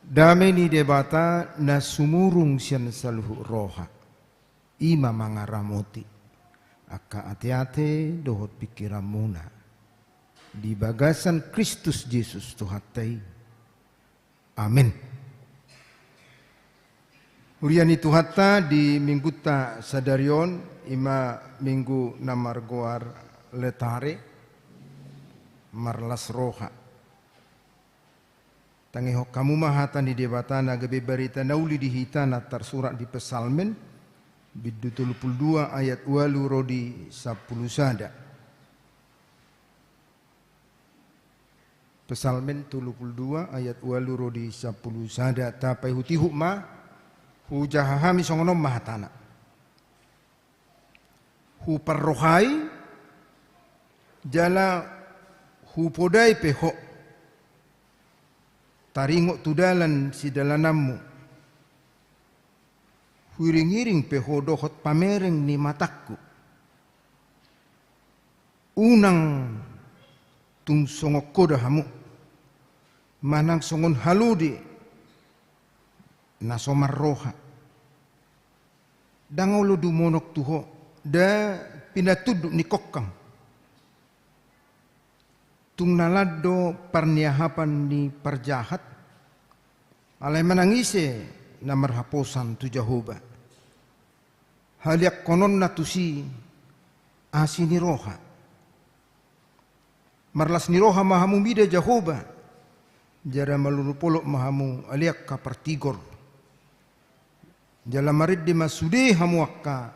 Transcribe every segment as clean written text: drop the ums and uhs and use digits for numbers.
Dame ni debata na sumurung siyan saluhu roha. Ima mga ramoti. Aka ate-ate dohot pikiran muna. Di bagasan Kristus Yesus Tuhatay. Amin. Hurian itu hatta di minggu ta sadarion ima minggu namar goar letare marlas roha. Tangiho kamu mahatan di debatana gabe berita nauli di hitana tersurat di pesalmen bidu 32 ayat 2 rodi 10 sada. Pesalmen 32 ayat 2 rodi 10 sada tapai hutihu ma hujahahami songonom mahatana. Hu parrohai jala hu podai peho taringok tudalan si dalanammu. Huiring-iring peho dohot pamereng ni mataku. Unang tung songok kodahamu. Manang songon haludi nasomar roha. Dangolo dumonok tuho da pinatuduk ni kokang. Tung nalado parniahapan ni parjahat. Alay manangise na marhaposan tu Jehovah. Haliak konon na tusi asi ni roha. Marlas ni roha mahamu mida Jehovah. Jara malurupolok mahamu aliak ka partigor. Jala marid di masude hamu akka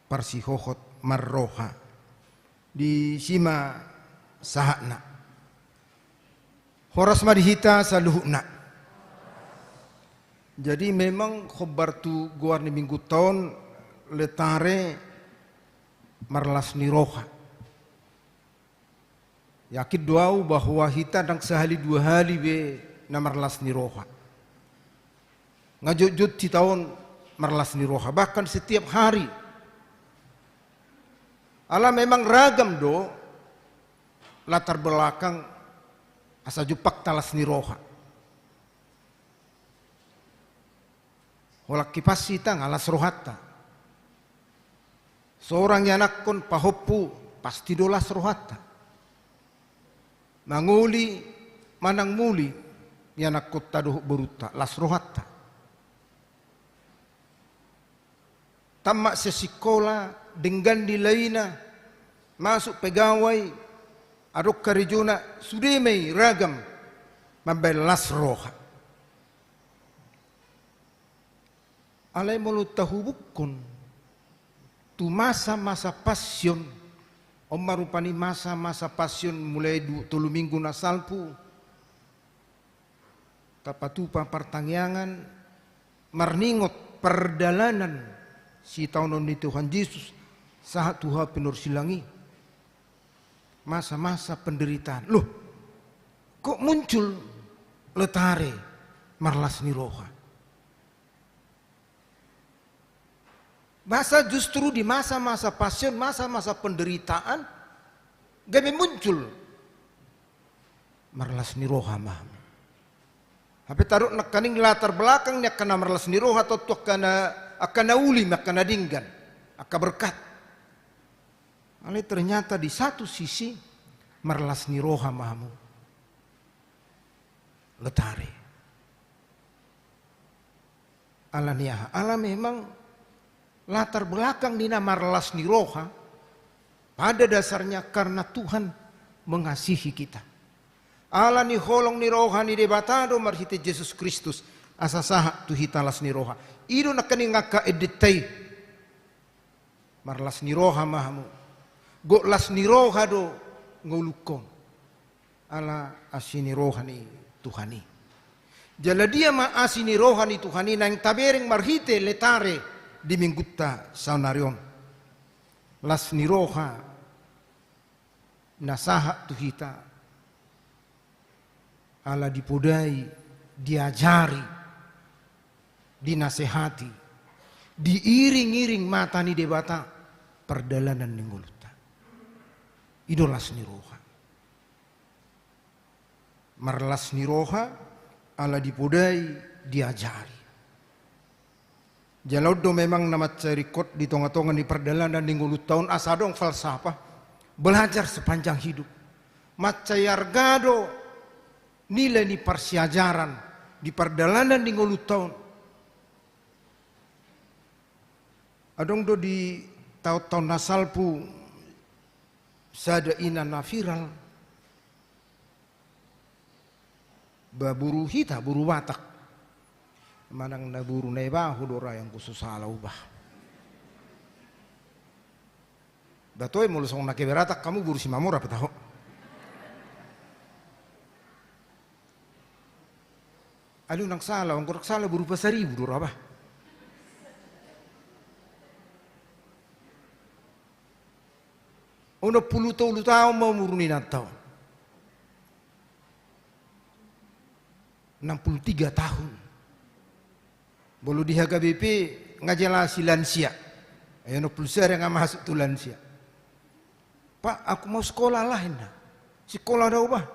parsihohot marroha. Di sima sahakna. Horas madihita sa luhukna. Jadi memang khobar tu guar ni minggu tahun letare marlas ni roha. Yakid doau bahwa hita dang sehali dua hari be na marlas ni roha. Ngajut-jut di tahun marlas ni roha. Bahkan setiap hari. Allah memang ragam do latar belakang asa jupak talas ni roha. Holak kipas sita ngalas rohata. Seorang yanak kon pahoppu pasti dolas rohata. Manguli manang muli yanak kot taduh beruta las rohata. Tamak sesikola dengan dilaina masuk pegawai adok karijuna sudemei ragam mambelas roha. Alai mulut tahu bukun tu masa-masa passion om marupani masa-masa passion mulai 3 minggu nasalpu tapatupa pertangyangan marningot perdalanan si tahun ni Tuhan Yesus saat Tuhan penur silangi masa-masa penderitaan. Loh, kok muncul letare marlas ni roha? Masa justru di masa-masa pasien, masa-masa penderitaan, gabe muncul marlas ni roha maham. Tapi taruh nakaning latar belakang nya kana marlas ni roha atau tuh kana akan uli makana dinggan, akan berkat. Ale ternyata di satu sisi marlas ni roha mahamu letare. Allah niaha, Allah memang latar belakang dina marlas ni roha pada dasarnya karena Tuhan mengasihi kita. Allah ni holong ni roha ni debatado marhite Yesus Kristus asa saha tu hitalas ni roha. Ido nakani ngaka editai marlas ni roha mahamu. Go las ni roha do ngulukong. Ala asini roha ni Tuhani. Jala dia ma asini roha ni Tuhani nang tabereng marhite letare di minggutta saunarion. Las ni roha nasaha tu hita. Ala dipodai, diajari, dinasehati, diiring-iring mata ni debata perdalanan ni nguluta. Idolas ni roha. Marlas ni roha ala dipodai, diajari. Jalaudo memang nama cerikot di tonga-tonga di perjalanan di ngulut tahun asadong falsafah belajar sepanjang hidup. Macayargado nilai ni persiajaran di perjalanan di ngulut tahun. Adong do di tahun nasalpu sada ina na viral baburu hita buru watak manang na buru neba hudora yang khusus salah ubah datoy mulusong nakiberatak kamu buru si mamura petaho alu nang salah ang korak salah buru pasari buru apa Ono 10 tahun mau muruni natau. 63 tahun. Bolu di HKBP ngajelasi lansia. Ayo pulsar yang masuk tu lansia. Pak, aku mau sekolah lain dah. Sekolah dah ubah.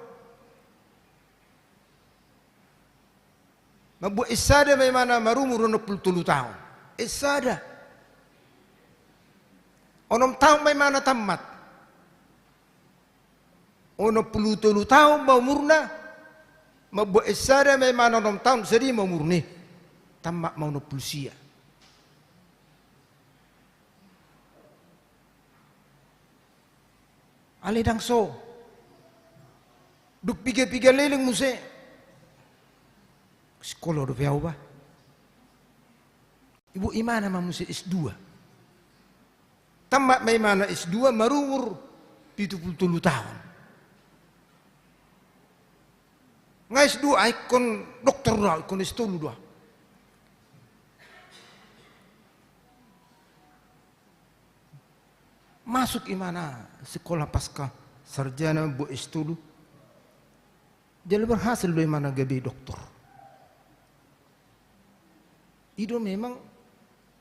Mabu isada memang marumur 63 tahun. Isada. Onom tahun memang tamat. Ono 10 tahun mau murna, mabu esada memang onom tahun seri mau murni, tamak mau no pulsia. Ale dang so, duk piga leleng muse, sekolah do piau ba? Ibu imana ma muse S2, tamak memang S2 marumur 70 tahun. Ngais dua ikon dokter dua, ikon istulu dua. Masuk imana sekolah pasca sarjana bu istulu. Jadi berhasil do imana gabi dokter. Itu memang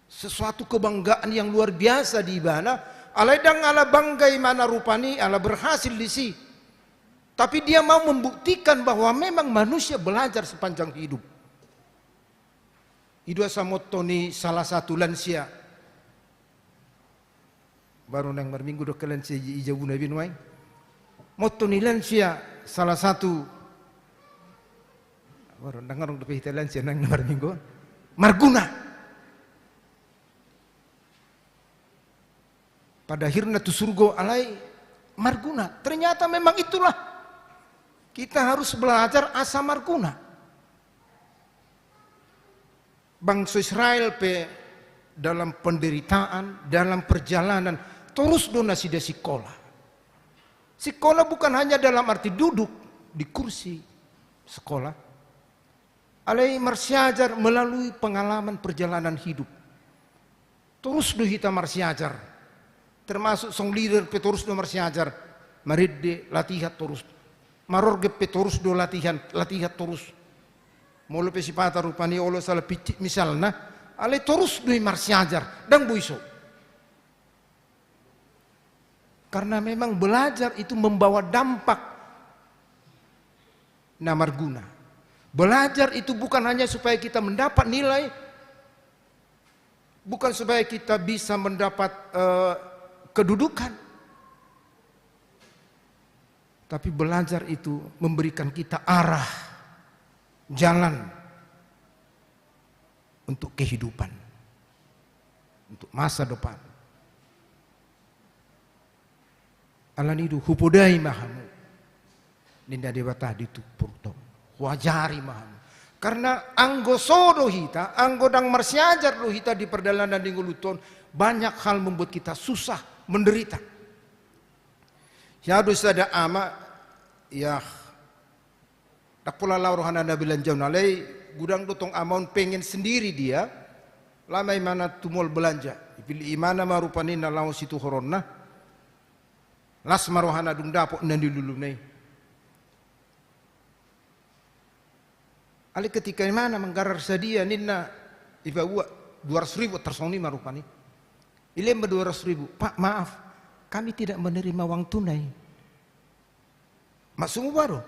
sesuatu kebanggaan yang luar biasa di ibana. Alaidang ala bangga imana rupani ala berhasil di si. Tapi dia mau membuktikan bahwa memang manusia belajar sepanjang hidup. Itu Samotoni salah satu lansia. Baru nang berminggu do lansia ijabu nabi nuai. Motoni lansia salah satu. Baru dengar do pihita lansia nang berminggu. Marguna. Pada akhirnya tu surga alai marguna. Ternyata memang itulah. Kita harus belajar asa marguna. Bangsa Israel dalam penderitaan, dalam perjalanan terus dona sida sekolah. Sekolah bukan hanya dalam arti duduk di kursi sekolah. Alai marsiajar melalui pengalaman perjalanan hidup. Terus do kita marsiajar. Termasuk song leader terus do marsiajar. Maride latihan terus. Marorge terus do latihan terus. Molo pesipata rupani olo salah picit misalnya, ale terus do marsiajar dan buiso. Karena memang belajar itu membawa dampak namarguna. Belajar itu bukan hanya supaya kita mendapat nilai, bukan supaya kita bisa mendapat kedudukan. Tapi belajar itu memberikan kita arah, jalan untuk kehidupan, untuk masa depan. Alanidu hupodai mahamu, ninda dewata ditupurto, wajari mahamu. Karena anggo sodo hita, anggo dang marsiajar lo hita di perjalanan di nguluton, banyak hal membuat kita susah, menderita. Ya dosa ada ama ya tak pula laurohana nabilan jauh nalai gudang dotong amaun pengen sendiri dia lama imana tumol belanja pilih imana marupani nalau situ horonna las marohana dung dapok nan dilulu nai ali ketika imana menggarar sadia ninna iba uwa 200.000 tersoni marupani ilem 200.000 pak maaf kami tidak menerima uang tunai. Maksudmu baru?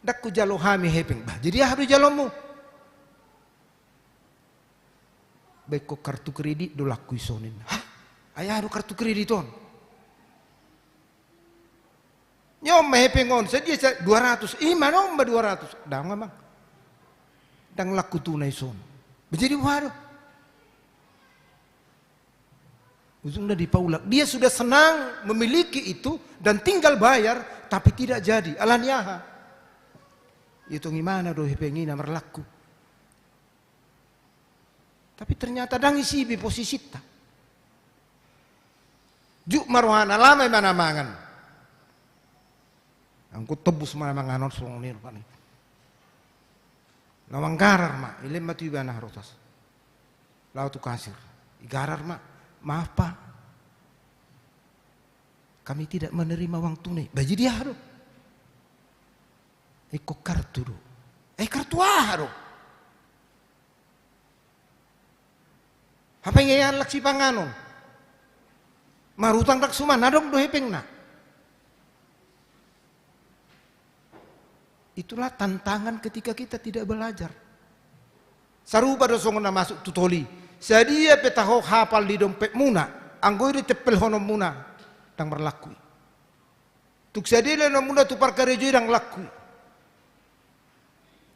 Dak ku jalo hami hepeng bah. Jadi harus jalomu. Baik ko kartu kredit do laku isonin. Hah? Ayah harus kartu kredit on. Nyom mehepengon sedia 200. Mana om 200? Dah ngamang. Dang laku tunai son. Menjadi waduh. Ujungnya dipaulak. Dia sudah senang memiliki itu dan tinggal bayar, tapi tidak jadi. Alaniaha. Itu gimana doh pengina merlaku. Tapi ternyata dangi sibi posisita. Juk maruhana lama mana mangan. Angku tebus mana manganon song nir pani. Nawang garar mak, ilim matu ibana harotas. Lau tu kasir. Igarar mak. Maaf Pak, kami tidak menerima uang tunai. Bagi dia harus. Eko kartu do. Kartu haro. Apa yang laksi panganon? Marutang tak suman, nadong do hepeng na. Itulah tantangan ketika kita tidak belajar. Sarupa dosongan masuk tutoli. Sedia petaho hafal di dompet muna, anggoi tepel hono muna, dang berlaku. Tuk sedia le muna tu parkarejo dang laku.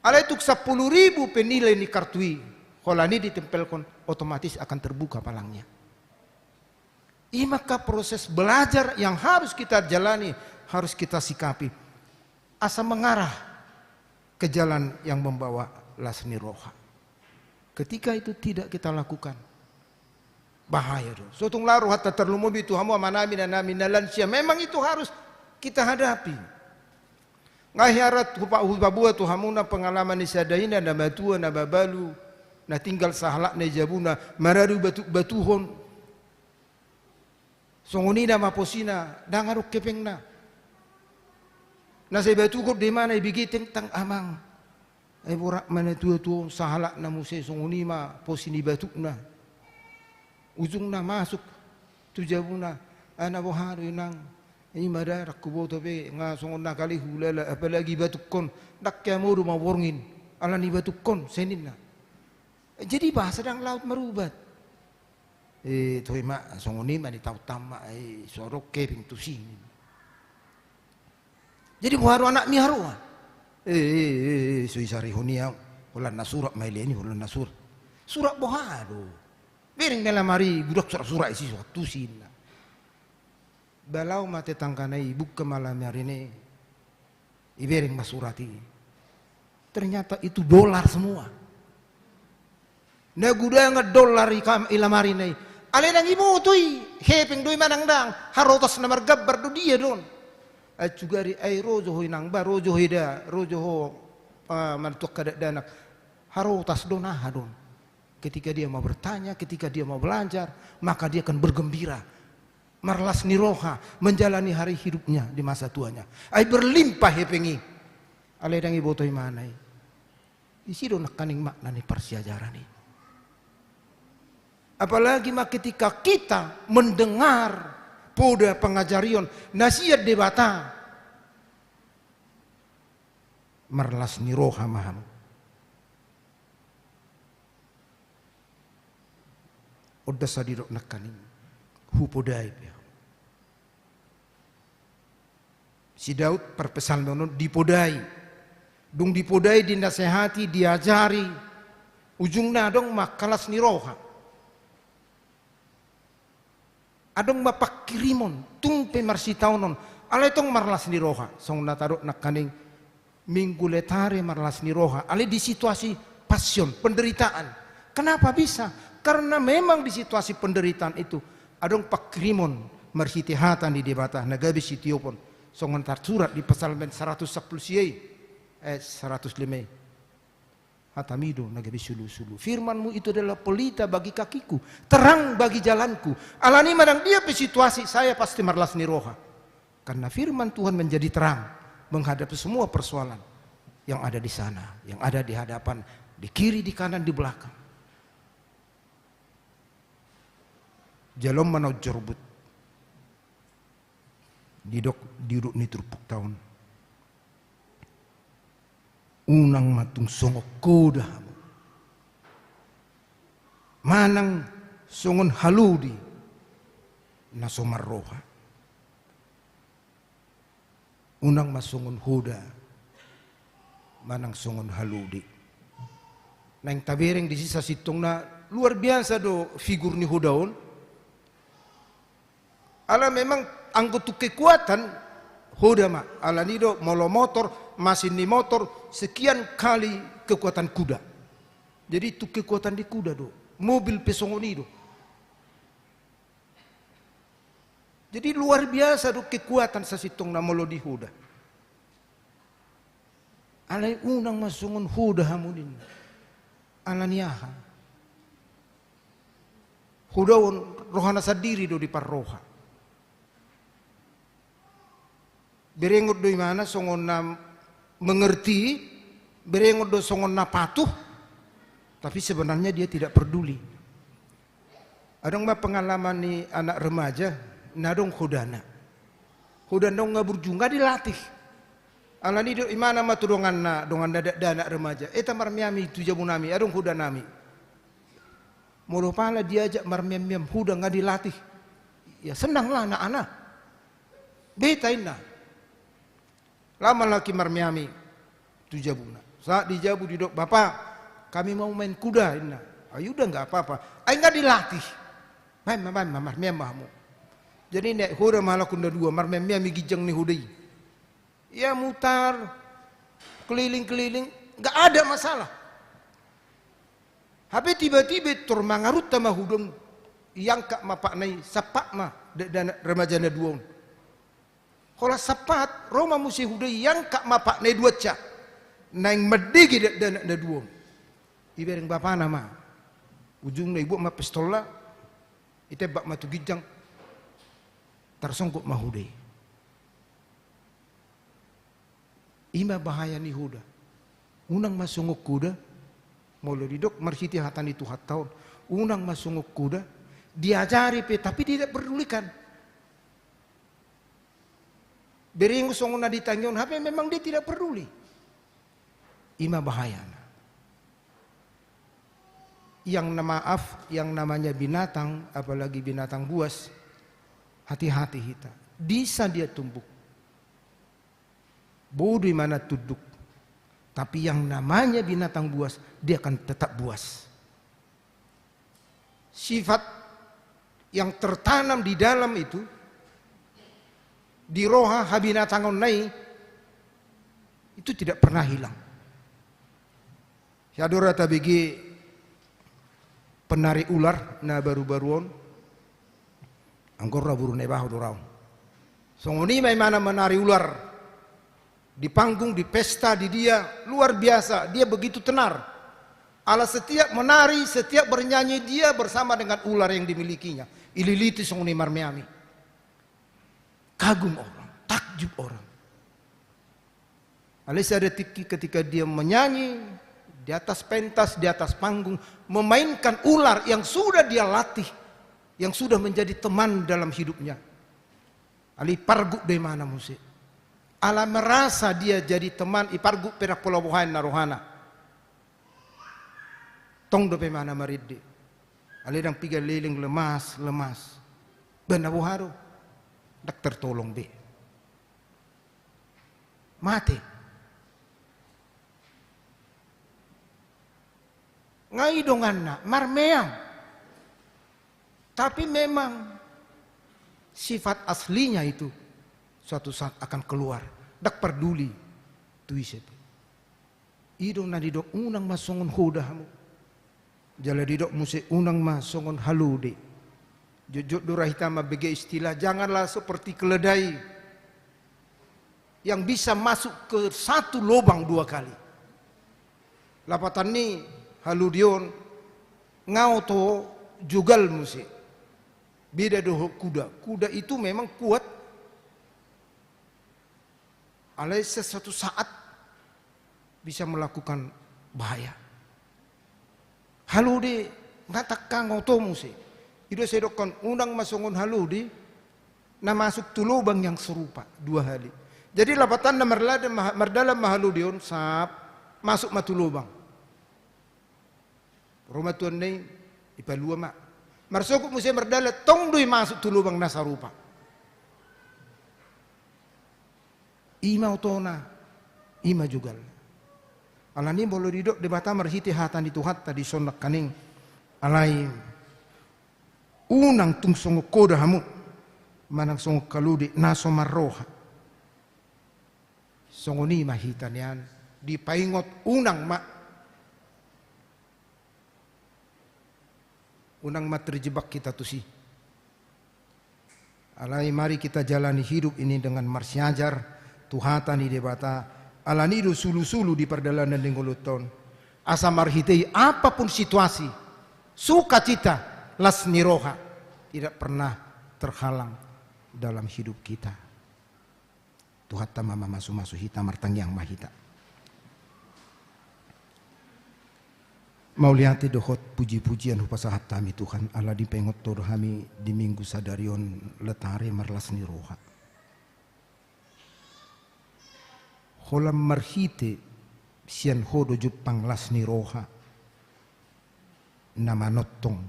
Alai tuk 10.000 penilai ni kartui, holani ditempelkan otomatis akan terbuka palangnya. Ini maka proses belajar yang harus kita jalani, harus kita sikapi. Asa mengarah ke jalan yang membawa lasni roha. Ketika itu tidak kita lakukan, bahaya doh. Sotung laru hatta terlumubi tu hamu amanami dan nami nalansia. Memang itu harus kita hadapi. Ngahiarat hupa buah tu hamuna pengalaman isadaina na batua na babalu na tinggal sahalak na jabuna mararu batuhon. Songonina maposina dangaruk kepengna. Na say batukot di mana ibigiting tang amang. Borak mana tua sahalak na musay songunima posini batukna. Ujungna masuk tujabuna ana boharo inang ini madarak kubo tobe nga songon nakali hulala apalagi batukon dakya mo rumaworngin ala ni batukon seninna. Jadi bahasa dang laut merubat. Toy ma songonima ni tau tama sorok keping tusin. Jadi boharo anak miharuan. Suisari honia hulan nasurak maileni hulan nasur surak bohado bering dalam hari budak surak isi suatu sina balau mate tangkanai buka malam hari ini ibering masurati ternyata itu dolar semua naguda $1 ilamari nai ale nang ibu tui hepeng doi manang harotas namar gabbar do dia don Acugari ay rojo hoy nang ba rojo hida rojo ho mantuk kada danak harotas dona hadon. Ketika dia mau bertanya, ketika dia mau belajar, maka dia akan bergembira. Marlas niroha menjalani hari hidupnya di masa tuanya. Ay berlimpah hepengi. Ale dangi botoy manay. Isi do nakaning makna ni persiajaran ini. Apalagi ketika kita mendengar poda pengajarion nasihat debata marlas niroha maham oda sadirok nakaning hupodai si Daud perpesan nono dipodai dung dipodai dinasehati diajari ujungna dong makalas niroha adong mapak kirimon tung pemarsi taunon alay tong marlas ni roha song natarok nakaning minggu letare marlas ni roha alay di situasi passion penderitaan kenapa bisa karena memang di situasi penderitaan itu adong pak kirimon marsitihatan di debata nagabi sitiopon song ntar surat di pasal 110 siai 105 Hatamido nagabi sulu-sulu. Firmanmu itu adalah pelita bagi kakiku, terang bagi jalanku. Alani madang dia pe situasi saya pasti marlas niroha. Karena firman Tuhan menjadi terang menghadapi semua persoalan yang ada di sana, yang ada di hadapan, di kiri, di kanan, di belakang. Jalom manau jorbut. Didok diruk ni turpuk tahun. unang matung songok kuda manang songon haludi na somarroha unang masongon huda manang songon haludi nang tabereng di sisa sitong na luar biasa do figur ni hudaon ala memang anggotu kekuatan huda ma ala nido molo motor masin ni motor sekian kali kekuatan kuda jadi itu kekuatan di kuda do mobil pesongon itu. Jadi luar biasa do kekuatan sasitong na molo di huda. Alay unang masungon huda hamunin. Alaniaha. Hudawon rohana sadiri do di parroha. Berengot do imana songon na mengerti, berengot do songon na patuh. Tapi sebenarnya dia tidak peduli. Adong ma pengalaman ni anak remaja, nadong hudana. Hudana nga berjungga dilatih. Alani do imana ma tu dongan dada anak remaja. Eta marmiami tu jabunami, adong hudanami. Mulu pala diajak marmiam huda nga dilatih. Ya senanglah anak-anak. Betain na. Lama laki marmiami tu jabuna. Saat dijabu didok bapak. Kami mau main kuda, ina. Ayo udah nggak apa-apa. Ayo nggak dilatih. Marmiam mahmu. Jadi nek huda malah kunda dua, marmiam gijeng nih hudai. Ya mutar, keliling-keliling, nggak ada masalah. Tapi tiba-tiba turmangarut sama hudon yang kak mapak nai sapak mah dan remaja na dua. Kalau sapat Roma musi hudai yang kak mapak nai dua cak, naing medigi dan dua. Ibereng bapak nama ujung na ibu ma pistola ite bak matu gijang tarsongkok mahude ima bahaya ni huda unang masungok kuda molo didok marsiti hatan itu tahun unang masungok kuda diajari pe tapi tidak pedulikan bering songon na ditangyon HP memang dia tidak peduli ima bahaya yang maaf yang namanya binatang apalagi binatang buas hati-hati kita bisa dia tumbuk bodoh mana tuduk tapi yang namanya binatang buas dia akan tetap buas sifat yang tertanam di dalam itu di roha habinatang onai itu tidak pernah hilang Syadora tabigi penari ular na baru-baruon angkor buru nebah dorau songoni mai mana menari ular di panggung di pesta di dia luar biasa dia begitu tenar ala setiap menari setiap bernyanyi dia bersama dengan ular yang dimilikinya ililiti songoni marmiami kagum orang takjub orang alisa detik ketika dia menyanyi di atas pentas, di atas panggung, memainkan ular yang sudah dia latih, yang sudah menjadi teman dalam hidupnya. Ali parguk de mana musik. Ala merasa dia jadi teman iparguk perak pelabuhan narohana. Tong do pe mana maridde. Ali dang piga liling lemas. Benabuharo. Dak tertolong be. Mati. Ngai donganna marmeang tapi memang sifat aslinya itu suatu saat akan keluar dak peduli tuiset idong na didok unang masongon hudahamu jala didok musik unang masongon halude jujur durahitama bege istilah janganlah seperti keledai yang bisa masuk ke satu lubang dua kali lapatan ni haludion ngau to jugal musik beda doh kuda itu memang kuat alai sesuatu saat bisa melakukan bahaya haludi ngatakang ngau to musik itu sedokkan undang masongon haludi na masuk tu lubang yang serupa dua kali jadi lapatan na merdalam mahaludion sap masuk matu lubang. Rumah tuan ni ipalua mak. Marsukuk musim berdala tong dui masuk tu lubang nasarupa. Ima utona, ima jugal. Alani bolo didok debata marhiti hatan itu hatta di sonak kaning alai unang tung songo koda hamut manang songo kaludi naso marroha. Songo ni mahitan yan di paingot unang terjebak kita tuh sih. Alai mari kita jalani hidup ini dengan marsiajar tuhatan di debata alanido sulu-sulu di perjalanan dengoluton. Asa marhitei apapun situasi, sukacita, las niroha tidak pernah terhalang dalam hidup kita. Tuhata mama masu-masu hita martang yang mahita. Mau lihat dohot puji-pujian hupasahat kami Tuhan Allah di pengot todo kami di minggu sadarion letare marlas niroha. Holam marhite sian hodo jupang las niroha nama notong.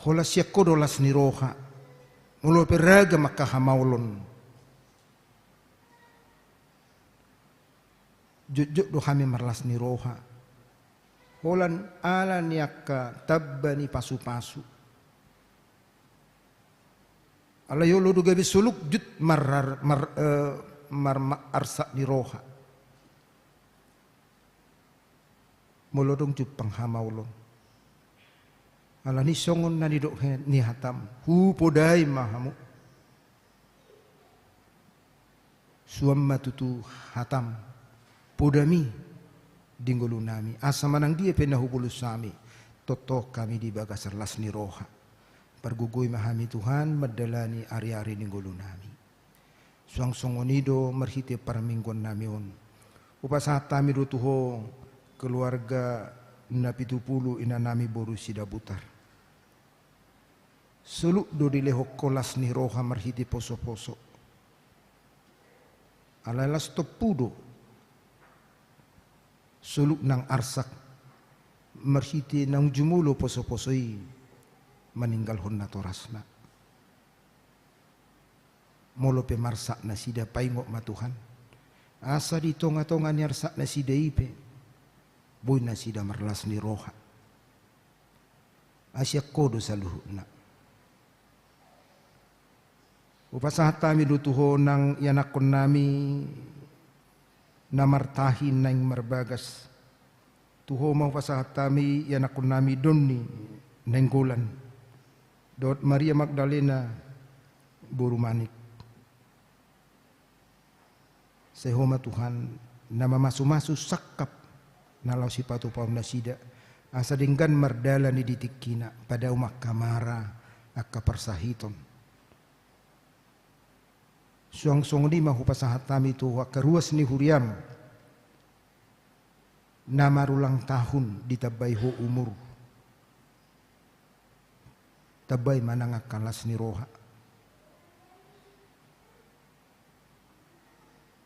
Hola siakodo las niroha mulo peraga makahamaulon. Jujur do kami marlas niroha. Holan ala niaka tabbani pasu-pasu. Ala yolo do gabi suluk jut mar arsa niroha. Molodong jupang hamaulon. Ala ni songon na nidok ni hatam. Hu podai mahamu. Suamma tutu hatam. Podami dinggolu nami asa manang dia penahubulu sami toto kami di bagasar las niroha pergugui mahami Tuhan medalani ari-ari dinggolu nami suang songonido merhite parminggon nami on upasata mi tuho keluarga na 70 ina nami boru sida butar suluk do dilehok kolas niroha merhite poso-poso alalas topudo suluk nang arsak merhiti nang jumulo poso-posoi meninggal honna torasna molo pe marsak na sida paingok matuhan asa di tonga-tonga nyarsak na sida ipe boy na sida marlas ni roha asya kodo saluhuna upasahata mi dutuho nang yanakon nami namartahin nang marbagas tuho mau pasahatami yanakun nami donni nenggolan dot Maria Magdalena buru manik sehoma Tuhan nama masu-masu sakap nalau sipatu paum nasida asa denggan mardala ni ditikina pada umak kamara akka persahiton suang songdi mahu pasahatami tu wakaruas ni huriam nama ulang tahun ditabai ho umur tabai manang kalas ni roha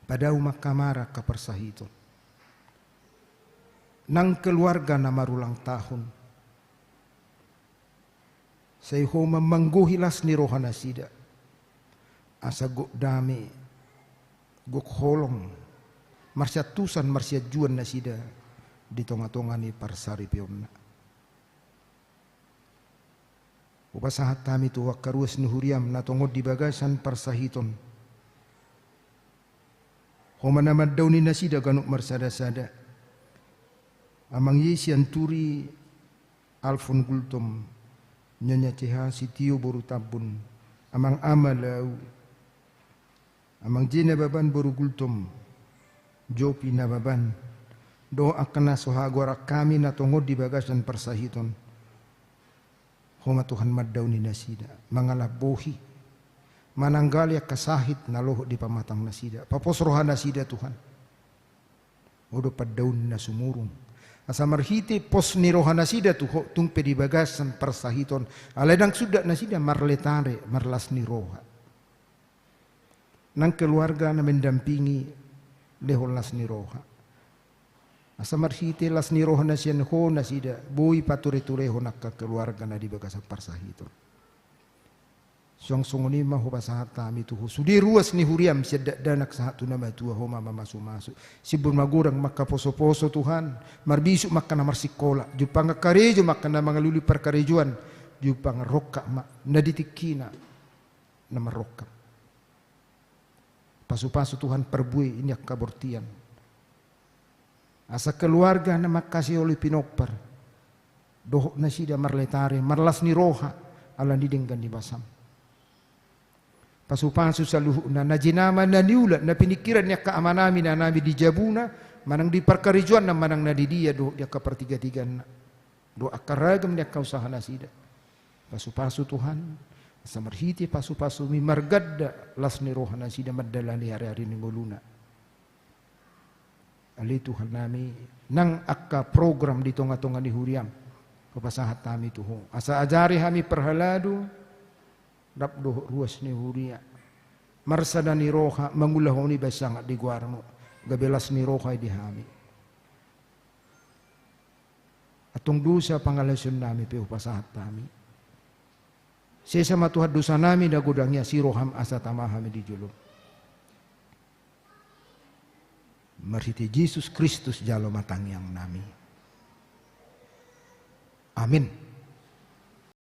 pada umak kamara kapersahito nang keluarga nama ulang tahun saya ho memangguhilas ni roha nasida asa gok dame gok holong marsiat tusan marsiat juan nasida di tonga-tonga ni parsari piomna upasahat kami tu wakaruas ni huriam na tongod di bagasan parsahiton homanamad daw ni nasida ganuk marsada-sada amang yesian turi alfon gultom nyonya ceha sitio boru tabun amang amalau amang jina baban boru gultom jopi na baban do akana sohagora kami na tongod di bagasan persahiton homa Tuhan maddaw ni nasida mangalabohi mananggali kasahit na loho di pamatang nasida paposrohan nasida Tuhan odo paddawn na sumurong asa marhiti pos ni roha nasida tuho tung pedi bagasan persahiton aledang sudah nasida marletare marlas ni roha nang keluarga na mendampingi lehon las ni roha. Asa marhite las ni roha na siya ho na sida bui pature-tureho nakka keluarga na di bagasa parsahito. Suang sunguni ma ho basahat tami tuho sudi ruas ni huriam siya danak sa hatu na matua ho mama masu-masu. Sibun magurang makaposo-poso Tuhan, marbisu makka na marsikola, jupang karejo makka na mga luli parkarejuan, jupang roka ma naditikina na maroka. Pasu-pasu Tuhan perbui ini kabortian. Asa keluarga na makasih oleh pinopar. Dohok na sida marletare, marlas ni roha, ala nidenggan di basam. Pasu-pasu saluhu na najinama na niula, na pinikiran niya kaamanami na nami di jabuna, manang di parkarijuan na manang na di dia, dohok dia kapertiga-tigan na. Dohok akaragam niya kausaha na sida. Pasu-pasu Tuhan, asa marhiti pasu-pasu mi margadda las ni roha na sida madalani hari-hari ni nguluna. Ali Tuhan nami nang akka program di tonga-tonga ni huriam papasahat nami tuho asa ajari hami perhaladu rabdo ruas ni huria marsada ni roha mangulahu ni basang di guarmo gabelas ni roha di hami atong dusa pangalasun nami pe papasahat nami sesama Tuhan dosa nami da godangnya si roham asa tamahami di julub. Marhiti Yesus Kristus jalo matang yang nami. Amin.